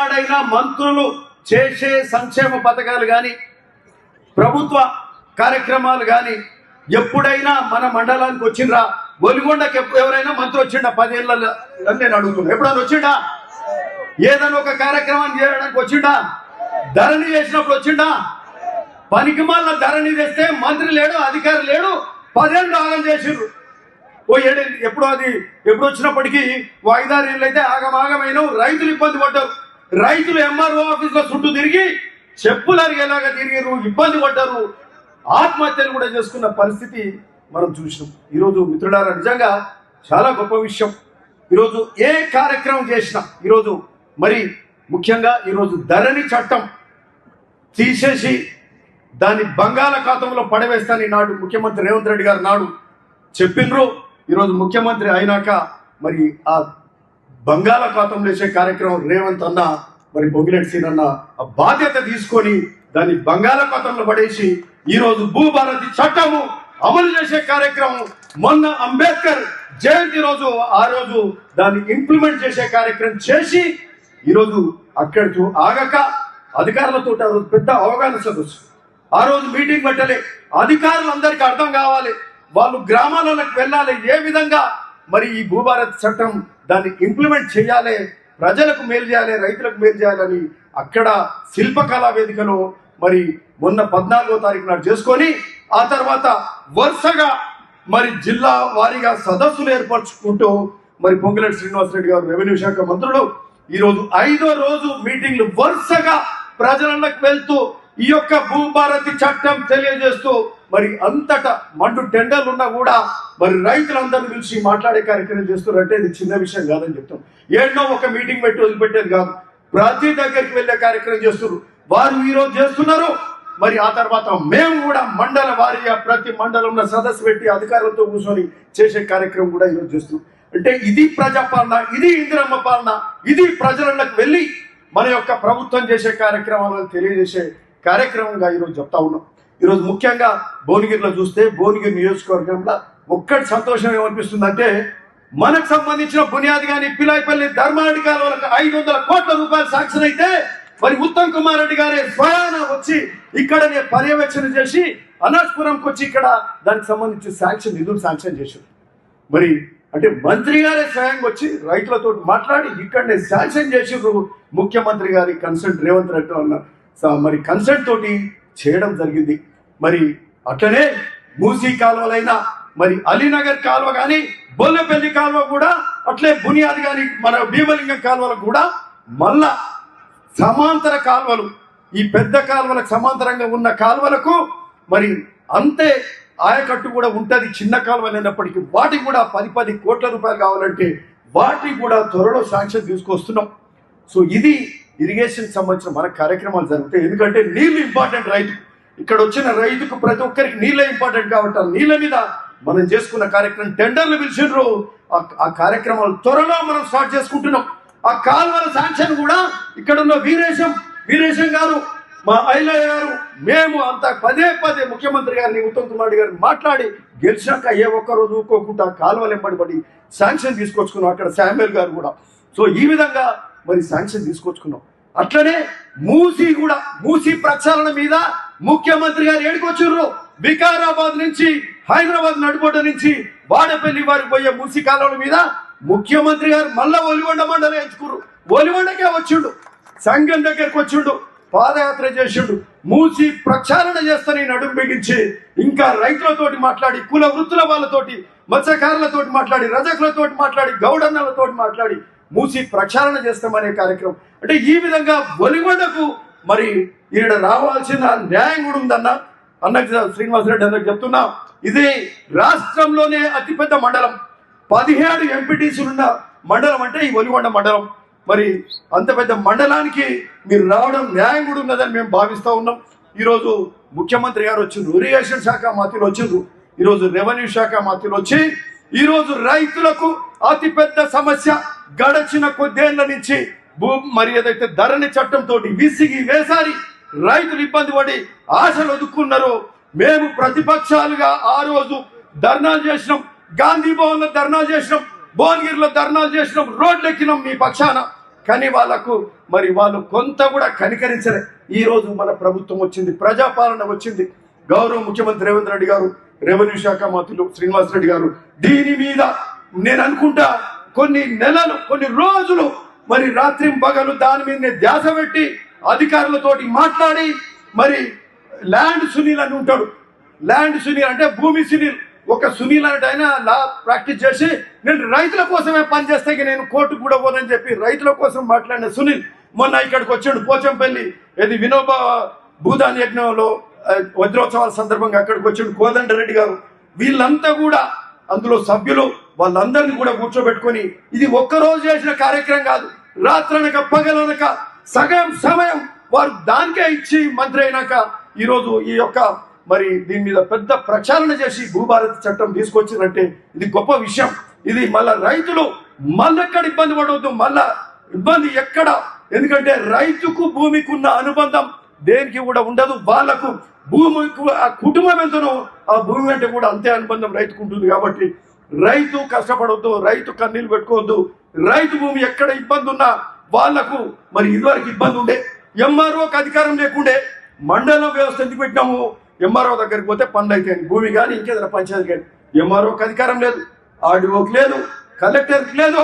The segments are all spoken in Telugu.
ఏనాడైనా మంత్రులు చేసే సంక్షేమ పథకాలు కానీ ప్రభుత్వ కార్యక్రమాలు కానీ ఎప్పుడైనా మన మండలానికి వచ్చిండ్రా? ఒలిగొండకి ఎవరైనా మంత్రి వచ్చిండా 10 ఏళ్ళలో? నేను అడుగుతున్నా, ఎప్పుడైనా వచ్చిండా? ఏదైనా ఒక కార్యక్రమాన్ని చేయడానికి వచ్చిండా? ధరణి చేసినప్పుడు వచ్చిండా? పనికి మళ్ళీ ధరణి తెస్తే మంత్రి లేడు, అధికారి లేడు, 10 ఏళ్ళు ఆగం చేసిండ్రు. ఓ 7 ఎప్పుడు వచ్చినప్పటికీ 5-6 ఏళ్ళు అయితే ఆగమాగమైన రైతులు ఇబ్బంది పడ్డారు. రైతులు ఎంఆర్ఓ ఆఫీస్ లో చుట్టూ తిరిగి చెప్పులు అరిగేలాగా తిరిగారు, ఇబ్బంది పడ్డారు, ఆత్మహత్యలు కూడా చేసుకున్న పరిస్థితి మనం చూసినాం. ఈరోజు మిత్రులారా, నిజంగా చాలా గొప్ప విషయం. ఈరోజు ఏ కార్యక్రమం చేసినా ఈరోజు మరి ముఖ్యంగా ఈరోజు ధరణి చట్టం తీసేసి దాన్ని బంగాళాఖాతంలో పడవేస్తానని నాడు ముఖ్యమంత్రి రేవంత్ రెడ్డి గారు నాడు చెప్పిండ్రు. ఈరోజు ముఖ్యమంత్రి అయినాక మరి ఆ బంగాళాఖాతంలో వేసే కార్యక్రమం రేవంత్ అన్న మరి పొంగిరెడ్డి సీనన్న ఆ బాధ్యత తీసుకొని దాన్ని బంగాళాఖాతంలో పడేసి ఈరోజు భూభారతి చట్టము అమలు చేసే కార్యక్రమం, మొన్న అంబేద్కర్ జయంతి రోజు ఆ రోజు దాన్ని ఇంప్లిమెంట్ చేసే కార్యక్రమం చేసి ఈరోజు అక్కడితో ఆగక అధికారులతో ఆ రోజు పెద్ద అవగాహన సదస్సు, ఆ రోజు మీటింగ్ పెట్టలే. అధికారులందరికీ అర్థం కావాలి, వాళ్ళు గ్రామాలకు వెళ్ళాలి, ఏ విధంగా మరి ఈ భూభారత్ చట్టం దాన్ని ఇంప్లిమెంట్ చేయాలి, ప్రజలకు మేలు చేయాలి, రైతులకు మేలు చేయాలని అక్కడ శిల్పకళా వేదికలో మరి మొన్న 14వ తారీఖు నాడు చేసుకొని ఆ తర్వాత వరుసగా మరి జిల్లా వారీగా సదస్సులు ఏర్పరచుకుంటూ మరి పొంగిరెడ్డి శ్రీనివాసరెడ్డి గారు రెవెన్యూ శాఖ మంత్రులు ఈరోజు 5వ రోజు మీటింగ్లు వరుసగా ప్రజలకు వెళ్తూ ఈ యొక్క భూభారతి చట్టం తెలియజేస్తూ మరి అంతటా మండు టెండర్లు ఉన్నా కూడా మరి రైతులందరినీ పిలిచి మాట్లాడే కార్యక్రమం చేస్తున్నారంటే ఇది చిన్న విషయం కాదని చెప్తాం. ఏడో ఒక మీటింగ్ పెట్టి వదిలిపెట్టేది కాదు, ప్రతి దగ్గరికి వెళ్ళే కార్యక్రమం చేస్తున్నారు. వారు ఈరోజు చేస్తున్నారు. మరి ఆ తర్వాత మేము కూడా మండల వారీగా ప్రతి మండలంలో సదస్సు పెట్టి అధికారులతో కూర్చొని చేసే కార్యక్రమం కూడా ఈరోజు చేస్తున్నాం. అంటే ఇది ప్రజాపాలన, ఇది ఇందిరమ్మ పాలన, ఇది ప్రజలకు వెళ్ళి మన యొక్క ప్రభుత్వం చేసే కార్యక్రమాలను తెలియజేసే కార్యక్రమంగా ఈరోజు చెప్తా ఉన్నాం. ఈరోజు ముఖ్యంగా భువనగిరిలో చూస్తే భువనగిరి నియోజకవర్గంలో ఒక్కటి సంతోషం ఏమనిపిస్తుందంటే మనకు సంబంధించిన బునియాది కానీ పిలాయిపల్లి ధర్మారెడ్డి కాలువలకు 500 కోట్ల రూపాయలు శాంక్షన్ అయితే మరి ఉత్తమ్ కుమార్ రెడ్డి గారే స్వయాన వచ్చి ఇక్కడనే పర్యవేక్షణ చేసి అనాస్పురంకి వచ్చి ఇక్కడ దానికి సంబంధించి నిధులు శాంక్షన్ చేశారు. మరి అంటే మంత్రి గారే స్వయంగా వచ్చి రైతులతో మాట్లాడి ఇక్కడనే శాంక్షన్ చేసారు. ముఖ్యమంత్రి గారి కన్సల్ట్ రేవంత్ రెడ్డి అన్న మరి కన్సల్ట్ తోటి చేయడం జరిగింది. మరి అట్లనే మూసీ కాలువలైనా మరి అలీనగర్ కాలువ కానీ బొల్లపల్లి కాలువ కూడా అట్లే బునియాది కానీ మన భీమలింగం కాలువలకు కూడా మళ్ళా సమాంతర కాలువలు, ఈ పెద్ద కాలువలకు సమాంతరంగా ఉన్న కాలువలకు మరి అంతే ఆయకట్టు కూడా ఉంటుంది. చిన్న కాలువలు అయినప్పటికీ వాటికి కూడా 10 కోట్ల రూపాయలు కావాలంటే వాటికి కూడా త్వరలో శాంక్షన్ తీసుకొస్తున్నాం. సో ఇది ఇరిగేషన్ సంబంధించిన మన కార్యక్రమాలు జరుగుతాయి. ఎందుకంటే నీళ్లు ఇంపార్టెంట్. రైతు ఇక్కడ వచ్చిన రైతుకు ప్రతి ఒక్కరికి నీళ్ళే ఇంపార్టెంట్ కాబట్టి ఆ నీళ్ళ మీద మనం చేసుకున్న కార్యక్రమం టెండర్లు పిలిచిండ్రు. ఆ కార్యక్రమాలు త్వరలో మనం స్టార్ట్ చేసుకుంటున్నాం. ఆ కాలువల శాంక్షన్ కూడా ఇక్కడ ఉన్న వీరేశం గారు, మా ఐలయ్య గారు, మేము అంతా పదే ముఖ్యమంత్రి గారిని ఉత్తమ్ కుమార్ రెడ్డి గారిని మాట్లాడి గెలిచాక ఏ ఒక్కరోజు ఊరుకోకుండా కాలువలు ఎంబడి శాంక్షన్ తీసుకొచ్చుకున్నాం. అక్కడ శామ్యుల్ గారు కూడా. సో ఈ విధంగా మరి శాంక్షన్ తీసుకొచ్చుకున్నాం. అట్లనే మూసీ ప్రక్షాళన మీద ముఖ్యమంత్రి గారు ఏడుకొచ్చుర్రు. వికారాబాద్ నుంచి హైదరాబాద్ నడుబొడ్డ నుంచి వాడపల్లి వారికి పోయే మూసీ కాలువల మీద ముఖ్యమంత్రి గారు మళ్ళా ఒలిగొండ మండలం ఎంచుకుర్రు. ఒలిగొండకే వచ్చిండు, సంఘం దగ్గరకు వచ్చిండు, పాదయాత్ర చేసిండు. మూసీ ప్రక్షాళన చేస్తని నడుం బిగించి ఇంకా రైతులతోటి మాట్లాడి, కుల వృత్తుల వాళ్ళతోటి, మత్స్యకారులతోటి మాట్లాడి, రజకులతోటి మాట్లాడి, గౌడన్నలతోటి మాట్లాడి మూసీ ప్రక్షాళన చేస్తామనే కార్యక్రమం. అంటే ఈ విధంగా ఒలిగొండకు మరి ఈడ రావాల్సిన న్యాయం కూడా ఉందన్న శ్రీనివాసరెడ్డి అన్నకు చెప్తున్నా. ఇది రాష్ట్రంలోనే అతిపెద్ద మండలం, 17 ఎంపీటీసీలున్న మండలం అంటే ఈ ఒలిగొండ మండలం. మరి అంత పెద్ద మండలానికి మీరు రావడం న్యాయం కూడా ఉన్నదని మేము భావిస్తూ ఉన్నాం. ఈరోజు ముఖ్యమంత్రి గారు వచ్చిండ్రు, ఇరిగేషన్ శాఖ మంత్రులు వచ్చిండ్రు, ఈరోజు రెవెన్యూ శాఖ మంత్రులు వచ్చి ఈరోజు రైతులకు అతిపెద్ద సమస్య గడచిన కొద్దేళ్ల నుంచి మరి ఏదైతే ధరణి చట్టంతో విసిగి వేసారి రైతులు ఇబ్బంది పడి ఆశలు వదుక్కున్నారో మేము ప్రతిపక్షాలుగా ఆ రోజు ధర్నాలు చేసినాం, గాంధీ భవన్ లో ధర్నాలు చేసినాం, భువనగిరిలో ధర్నాలు చేసినాం, రోడ్లు ఎక్కినాం మీ పక్షాన. కానీ వాళ్ళు కొంత కూడా కనికరించలే. ఈ రోజు మన ప్రభుత్వం వచ్చింది, ప్రజాపాలన వచ్చింది. గౌరవ ముఖ్యమంత్రి రేవంత్ రెడ్డి గారు, రెవెన్యూ శాఖ మంత్రులు శ్రీనివాస్ రెడ్డి గారు దీని మీద నేను అనుకుంటా కొన్ని నెలలు, కొన్ని రోజులు మరి రాత్రి పగలు దాని మీద ధ్యాస పెట్టి అధికారులతోటి మాట్లాడి మరి ల్యాండ్ సునీల్ అని ఉంటాడు. ల్యాండ్ సునీల్ అంటే భూమి సునీల్. ఒక సునీల్ అంటే ఆయన లా ప్రాక్టీస్ చేసి నేను రైతుల కోసమే పనిచేస్తే నేను కోర్టుకు కూడా పోనని చెప్పి రైతుల కోసం మాట్లాడిన సునీల్ మొన్న ఇక్కడికి వచ్చాడు. పోచంపల్లి ఇది వినోబా భూదాన్ యజ్ఞంలో వజ్రోత్సవాల సందర్భంగా అక్కడికి వచ్చాడు కోదండరెడ్డి గారు. వీళ్ళంతా కూడా అందులో సభ్యులు, వాళ్ళందరినీ కూడా కూర్చోబెట్టుకొని ఇది ఒక్కరోజు చేసిన కార్యక్రమం కాదు. రాత్రనక పగలనక సగం సమయం వారు దానికే ఇచ్చి మంత్రి అయినాక ఈరోజు ఈ యొక్క మరి దీని మీద పెద్ద ప్రచారణ చేసి భూభారతి చట్టం తీసుకొచ్చిందంటే ఇది గొప్ప విషయం. ఇది మళ్ళా రైతులు మళ్ళెక్కడ ఇబ్బంది పడవద్దు, మళ్ళా ఇబ్బంది ఎక్కడ. ఎందుకంటే రైతుకు భూమికి ఉన్న అనుబంధం దేనికి కూడా ఉండదు. వాళ్లకు భూమికి ఆ కుటుంబం ఎంతనో ఆ భూమి అంటే కూడా అంతే అనుబంధం రైతుకు ఉంటుంది. కాబట్టి రైతు కష్టపడవద్దు, రైతు కన్నీళ్ళు పెట్టుకోవద్దు. రైతు భూమి ఎక్కడ ఇబ్బంది ఉన్నా వాళ్లకు మరి ఇదివరకు ఇబ్బంది ఉండే, ఎంఆర్ఓకి అధికారం లేకుండే. మండలం వ్యవస్థ ఎందుకు పెట్టినాము? ఎంఆర్ఓ దగ్గరికి పోతే పనులు అయితే భూమి కానీ ఇంకేదైనా పంచాయతీ కానీ ఎంఆర్ఓకి అధికారం లేదు, ఆర్డీఓకి లేదు, కలెక్టర్కి లేదు.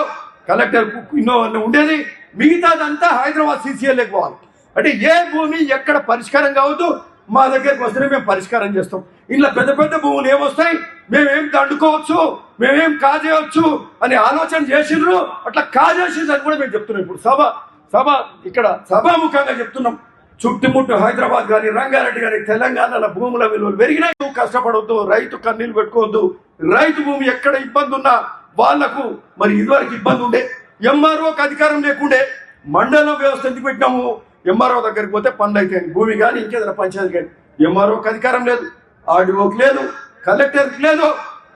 కలెక్టర్కు ఇన్నో ఉండేది, మిగతాదంతా హైదరాబాద్ సీసీఎల్ఏకి పోవాలి. అంటే ఏ భూమి ఎక్కడ పరిష్కారం కావద్దు, మా దగ్గరికి వస్తేనే మేము పరిష్కారం చేస్తాం. ఇలా పెద్ద పెద్ద భూములు ఏమొస్తాయి, మేమేం దండుకోవచ్చు, మేమేం కాజేయవచ్చు అనే ఆలోచన చేసిండ్రు. అట్లా కాజేసిందని కూడా మేము చెప్తున్నాం. ఇప్పుడు సభ ఇక్కడ సభాముఖంగా చెప్తున్నాం. చుట్టుముట్టు హైదరాబాద్ కానీ రంగారెడ్డి కానీ తెలంగాణలో భూముల విలువలు పెరిగినాయి. కష్టపడవద్దు, రైతు కన్నీళ్ళు పెట్టుకోవద్దు. రైతు భూమి ఎక్కడ ఇబ్బంది ఉన్నా వాళ్లకు మరి ఇదివరకు ఇబ్బంది ఉండే, ఎంఆర్ఓకి అధికారం లేకుండే. మండలం వ్యవస్థ ఎందుకు పెట్టినాము? ఎంఆర్ఓ దగ్గరికి పోతే పనులు అయితే భూమి కానీ ఇంకేదైనా పంచాయతీ కానీ ఎంఆర్ఓకి అధికారం లేదు, ఆర్డీఓకి లేదు, కలెక్టర్కి లేదు.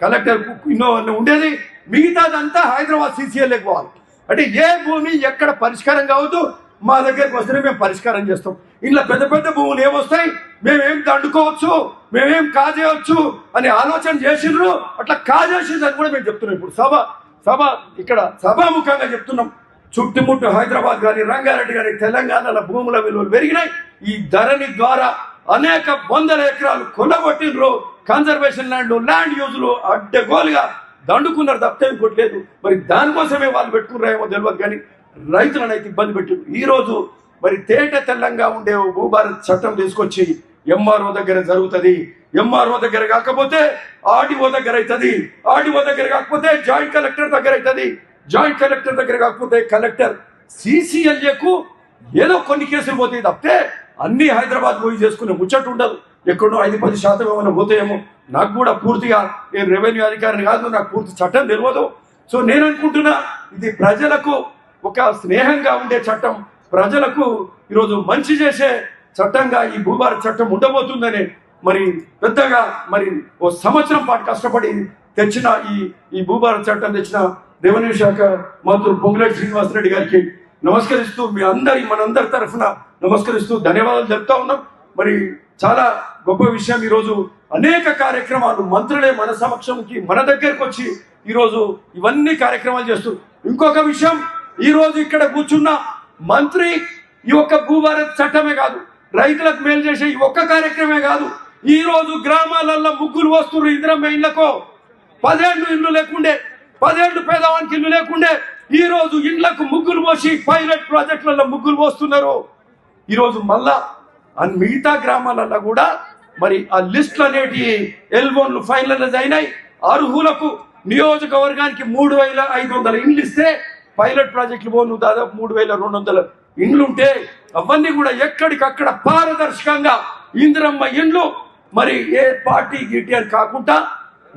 కలెక్టర్కు ఇన్నో ఉండేది, మిగతాదంతా హైదరాబాద్ సీసీఎల్ఏకి పోవాలి. అంటే ఏ భూమి ఎక్కడ పరిష్కారం కావద్దు, మా దగ్గరికి వస్తేనే మేము పరిష్కారం చేస్తాం. ఇలా పెద్ద పెద్ద భూములు ఏమొస్తాయి, మేమేం దండుకోవచ్చు, మేమేం కాజేయవచ్చు అనే ఆలోచన చేసిండ్రు. అట్లా కాజేసిందని కూడా మేము చెప్తున్నాం. ఇప్పుడు సభ ఇక్కడ సభాముఖంగా చెప్తున్నాం. చుట్టుముట్టు హైదరాబాద్ కానీ రంగారెడ్డి కానీ తెలంగాణలో భూముల విలువలు పెరిగినాయి. ఈ ధరణి ద్వారా అనేక వందల ఎకరాలు కొల్లగొట్టిండ్రు. కన్జర్వేషన్ ల్యాండ్ యూజ్లు అడ్డగోలుగా దండుకున్నారు, తప్పేం కొట్టలేదు. మరి దానికోసమే వాళ్ళు పెట్టుకున్నారేమో తెలియదు, కానీ రైతులను అయితే ఇబ్బంది పెట్టిండ్రు. ఈరోజు మరి తేట తెల్లంగా ఉండే భూభారత్ చట్టం తీసుకొచ్చి ఎంఆర్ఓ దగ్గర జరుగుతుంది. ఎంఆర్ఓ దగ్గర కాకపోతే ఆర్డీఓ దగ్గర అవుతుంది, ఆర్డీఓ దగ్గర కాకపోతే జాయింట్ కలెక్టర్ దగ్గర అవుతుంది, జాయింట్ కలెక్టర్ దగ్గర కాకపోతే కలెక్టర్. సీసీఎల్ఏకు ఏదో కొన్ని కేసులు పోతాయి తప్పితే అన్ని హైదరాబాద్ పోయి చేసుకునే ముచ్చట ఉండదు. ఎక్కడో 5-10% ఏమైనా పోతాయేమో. నాకు కూడా పూర్తిగా నేను రెవెన్యూ అధికారిని కాదు, నాకు పూర్తి చట్టం తెలియదు. సో నేను అనుకుంటున్నా ఇది ప్రజలకు ఒక స్నేహంగా ఉండే చట్టం, ప్రజలకు ఈరోజు మంచి చేసే చట్టంగా ఈ భూభారత్ చట్టం ఉండబోతుందని మరి పెద్దగా మరి ఓ సంవత్సరం పాటు కష్టపడి తెచ్చిన ఈ భూభారత్ చట్టం తెచ్చిన రెవెన్యూ శాఖ మంత్రులు పొంగులేటి శ్రీనివాసరెడ్డి గారికి నమస్కరిస్తూ మనందరి తరఫున నమస్కరిస్తూ ధన్యవాదాలు చెప్తా ఉన్నాం. మరి చాలా గొప్ప విషయం. ఈరోజు అనేక కార్యక్రమాలు మంత్రులే మన సమక్షంకి మన దగ్గరకు వచ్చి ఈరోజు ఇవన్నీ కార్యక్రమాలు చేస్తూ. ఇంకొక విషయం, ఈరోజు ఇక్కడ కూర్చున్న మంత్రి ఈ ఒక్క భూభారత్ చట్టమే కాదు, రైతులకు మేలు చేసే ఈ ఒక్క కార్యక్రమే కాదు. ఈ రోజు గ్రామాలలో ముగ్గులు వస్తున్నారు. ఇందిరమ్మ ఇళ్లకు 10 ఇళ్ళు లేకుండే, 10 పేదవానికి ఇల్లు లేకుండే ఈ రోజు ఇండ్లకు ముగ్గులు పోసి పైలట్ ప్రాజెక్టులలో ముగ్గులు పోస్తున్నారు. ఈరోజు మళ్ళా మిగతా గ్రామాలలో కూడా మరి ఆ లిస్టులు అనేటి L1లు ఫైనలైజ్ అయినాయి. అర్హులకు నియోజకవర్గానికి 3500 ఇండ్లు ఇస్తే పైలట్ ప్రాజెక్టులు పోను దాదాపు 3200 ఇండ్లు ఉంటే అవన్నీ కూడా ఎక్కడికక్కడ పారదర్శకంగా ఇందిరమ్మ ఇండ్లు మరి ఏ పార్టీ గీటీ అని కాకుండా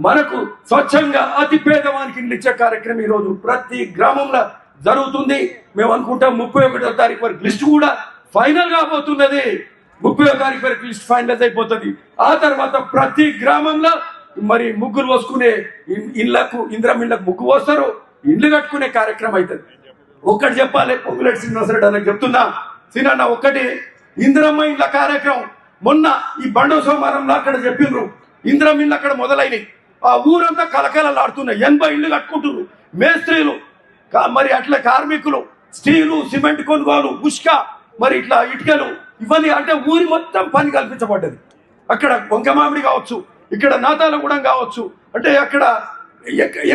మనకు స్వచ్ఛంగా అతి పేదవానికి ఇండ్లు ఇచ్చే కార్యక్రమం ఈరోజు ప్రతి గ్రామంలో జరుగుతుంది. మేము అనుకుంటాం 31వ తారీఖు వరకు లిస్టు కూడా ఫైనల్ కాబోతున్నది. 30వ తారీఖు వరకు లిస్ట్ ఫైనలైజ్ అయిపోతుంది. ఆ తర్వాత ప్రతి గ్రామంలో మరి ముగ్గులు పోసుకునే ఇళ్లకు ఇందిరమ్మ ఇళ్లకు ముగ్గు పోస్తారు, ఇండ్లు కట్టుకునే కార్యక్రమం అవుతుంది. ఒక్కటి చెప్పాలి, పొంగులేటి శ్రీనివాసరెడ్డి అని చెప్తున్నా. సినన్న ఒక్కటి, ఇందిరమ్మ ఇళ్ల కార్యక్రమం మొన్న ఈ బండో సోమవారంలో అక్కడ చెప్పిండ్రు. ఇందిరమ్మ ఇళ్ళు అక్కడ మొదలైనవి. ఆ ఊరంతా కలకలలాడుతున్నాయి. 80 ఇళ్ళు కట్టుకుంటున్నారు మేస్త్రీలు, మరి అట్లా కార్మికులు స్టీలు సిమెంట్ కొనుగోలు ఉష్క మరి ఇట్లా ఇటుకలు ఇవన్నీ అంటే ఊరి మొత్తం పని కల్పించబడ్డది. అక్కడ వంకమామిడి కావచ్చు, ఇక్కడ నాతాలగూడెం కావచ్చు, అంటే అక్కడ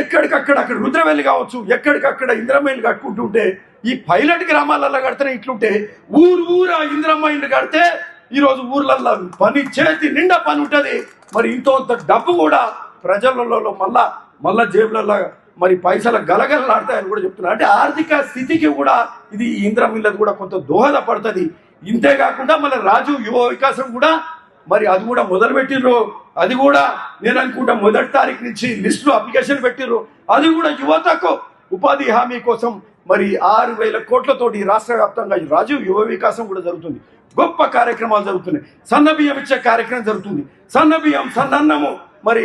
ఎక్కడికక్కడ అక్కడ రుద్రవెల్లి కావచ్చు, ఎక్కడికక్కడ ఇంద్రమ్మ కట్టుకుంటుంటే ఈ పైలట్ గ్రామాలలో కడితేనే ఇట్లుంటే ఊరా ఇంద్రమ్మ ఇండ్లు కడితే ఈరోజు ఊర్లలో పని చేతి నిండా పని ఉంటుంది. మరి ఇంత డబ్బు కూడా ప్రజలలో మళ్ళా జేబులలో మరి పైసలు గలగలలాడతాయని కూడా చెప్తున్నారు. అంటే ఆర్థిక స్థితికి కూడా ఇది ఇంద్రమ్మ ఇళ్ళది కూడా కొంత దోహదపడుతుంది. ఇంతేకాకుండా మళ్ళీ రాజు యువ వికాసం కూడా మరి అది కూడా మొదలు పెట్టిర్రు. అది కూడా నేను అనుకుంటా 1వ తారీఖు నుంచి లిస్టులో అప్లికేషన్ పెట్టిర్రు. అది కూడా యువతకు ఉపాధి హామీ కోసం మరి 6,000 కోట్లతోటి రాష్ట్ర వ్యాప్తంగా రాజీవ్ యువ వికాసం కూడా జరుగుతుంది. గొప్ప కార్యక్రమాలు జరుగుతున్నాయి. సన్న బియ్యం ఇచ్చే కార్యక్రమం జరుగుతుంది. సన్న బియ్యం సన్నన్నము మరి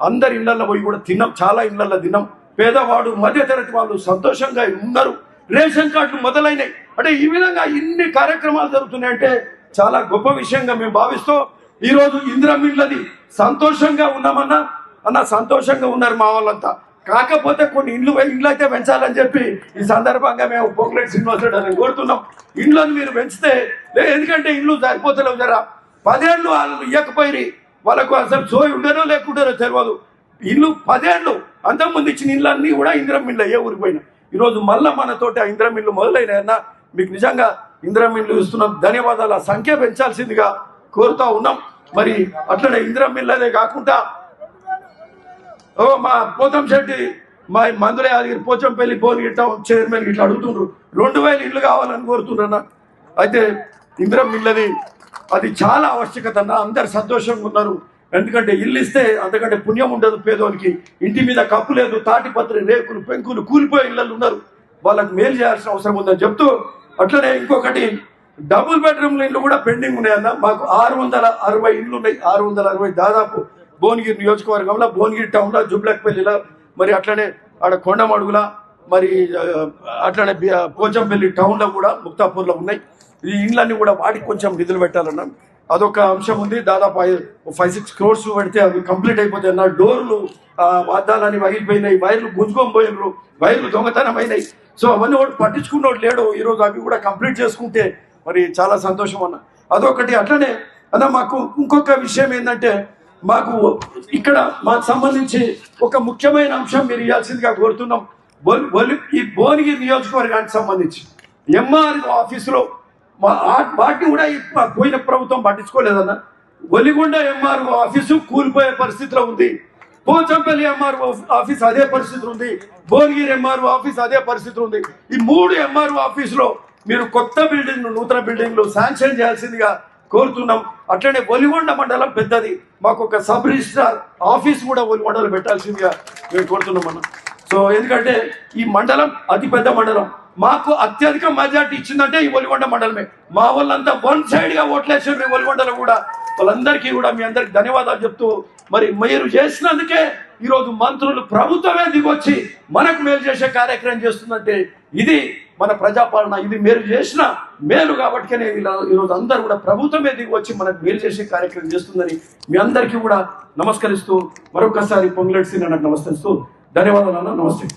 అందరి ఇళ్లలో పోయి కూడా తిన్నాం, చాలా ఇళ్లలో తిన్నాం. పేదవాడు మధ్యతరగతి వాళ్ళు సంతోషంగా ఉన్నారు. రేషన్ కార్డులు మొదలైనవి. అంటే ఈ విధంగా ఇన్ని కార్యక్రమాలు జరుగుతున్నాయంటే చాలా గొప్ప విషయంగా మేము భావిస్తూ ఈరోజు ఇందిరమ్మ ఇళ్ళది సంతోషంగా ఉన్నామన్నా సంతోషంగా ఉన్నారు మా వాళ్ళంతా. కాకపోతే కొన్ని ఇండ్లు అయితే పెంచాలని చెప్పి ఈ సందర్భంగా మేము పొంగులేటి శ్రీనివాస్ రెడ్డి కోరుతున్నాం. ఇండ్లను మీరు పెంచితే ఎందుకంటే ఇండ్లు సరిపోతలేవు. జరా 10 ఏళ్ళు వాళ్ళు ఇవ్వకపోయి వాళ్ళకు అసలు సోయి ఉండనో లేకుండానో తెలియదు. ఇల్లు 10 ఏళ్ళు అంతకుముందు ఇచ్చిన ఇళ్ళన్నీ కూడా ఇందిరమ్మ ఇళ్ళు ఏ ఊరికి పోయినా ఈరోజు మళ్ళీ మనతోటి ఆ ఇందిరమ్మ ఇళ్ళు మొదలైనా మీకు నిజంగా ఇందిరమ్మ ఇళ్ళు ఇస్తున్నాం. ధన్యవాదాలు. ఆ సంఖ్య పెంచాల్సిందిగా కోరుతా ఉన్నాం. మరి అట్లనే ఇందిరమ్మ ఇళ్ళదే కాకుండా మా పోతంశెట్టి మా మందుల యాదగిరి పోచంపల్లి భువనగిరి టౌన్ చైర్మన్ ఇట్లా అడుగుతుండ్రు 2,000 ఇళ్ళు కావాలని కోరుతుండ్రన్న. అయితే ఇందిరమ్మ ఇళ్ళది అది చాలా ఆవశ్యకత అన్న. అందరు సంతోషంగా ఉన్నారు. ఎందుకంటే ఇల్లు ఇస్తే అంతకంటే పుణ్యం ఉండదు పేదోనికి. ఇంటి మీద కప్పు లేదు, తాటిపత్రి రేకులు పెంకులు కూలిపోయే ఇళ్ళు ఉన్నారు. వాళ్ళకి మేలు చేయాల్సిన అవసరం ఉందని చెప్తూ అట్లనే ఇంకొకటి డబుల్ బెడ్రూమ్ల ఇళ్ళు కూడా పెండింగ్ ఉన్నాయన్న. మాకు 660 ఇళ్ళు ఉన్నాయి. 660 దాదాపు భువనగిరి నియోజకవర్గంలో, భువనగిరి టౌన్లో, జుబ్లక్పల్లిలో, మరి అట్లనే ఆడ కొండమడుగుల, మరి అట్లనే పోచంపల్లి టౌన్లో కూడా ముక్తాపూర్లో ఉన్నాయి. ఈ ఇండ్లన్నీ కూడా వాటికి కొంచెం నిధులు పెట్టాలన్నా అదొక అంశం ఉంది. దాదాపు 5-6 crores పెడితే అవి కంప్లీట్ అయిపోతాయి అన్న. డోర్లు అద్దాలని పగిలిపోయినాయి, వైర్లు గుంజుకొని వైర్లు దొంగతనం అయినాయి. సో అవన్నీ కూడా పట్టించుకున్నోడు లేడు. ఈరోజు అవి కూడా కంప్లీట్ చేసుకుంటే మరి చాలా సంతోషం అన్న. అదొకటి. అట్లనే అన్న మాకు ఇంకొక విషయం ఏంటంటే మాకు ఇక్కడ మాకు సంబంధించి ఒక ముఖ్యమైన అంశం మీరు ఇవ్వాల్సిందిగా కోరుతున్నాం. ఈ భువనగిరి నియోజకవర్గానికి సంబంధించి ఎంఆర్ఓ ఆఫీసులో వాటిని కూడా పోయిన ప్రభుత్వం పట్టించుకోలేదన్న. ఒలిగొండ ఎంఆర్ఓ ఆఫీసు కూలిపోయే పరిస్థితిలో ఉంది. పోచంపల్లి ఎంఆర్ఓ ఆఫీస్ అదే పరిస్థితి ఉంది. భువనగిరి ఎంఆర్ఓ ఆఫీస్ అదే పరిస్థితి ఉంది. ఈ 3 ఎంఆర్ఓ ఆఫీసులో మీరు కొత్త బిల్డింగ్లు, నూతన బిల్డింగ్లు శాంక్షన్ చేయాల్సిందిగా కోరుతున్నాం. అట్లనే ఒలిగొండ మండలం పెద్దది, మాకు ఒక సబ్ రిజిస్ట్రార్ ఆఫీస్ కూడా ఒలిగొండలో పెట్టాల్సిందిగా మేము కోరుతున్నాం అన్న. సో ఎందుకంటే ఈ మండలం అతి పెద్ద మండలం. మాకు అత్యధిక మెజార్టీ ఇచ్చిందంటే ఈ ఒలిగొండ మండలమే. మా వాళ్ళంతా 1 side గా ఓట్లేసారు ఈ ఒలిగొండలో కూడా. వాళ్ళందరికీ కూడా మీ అందరికి ధన్యవాదాలు చెప్తూ మరి మీరు చేసినందుకే ఈరోజు మంత్రులు ప్రభుత్వమే దిగొచ్చి మనకు మేలు చేసే కార్యక్రమం చేస్తుందంటే ఇది మన ప్రజాపాలన, ఇది మీరు చేసిన మేలు కాబట్టినే ఈరోజు అందరూ కూడా ప్రభుత్వమే దిగొచ్చి మనకు మేలు చేసే కార్యక్రమం చేస్తుందని మీ అందరికీ కూడా నమస్కరిస్తూ మరొకసారి పొంగులేటి శ్రీనివాస్ నమస్కరిస్తూ ధన్యవాదాలు అన్న. నమస్తే.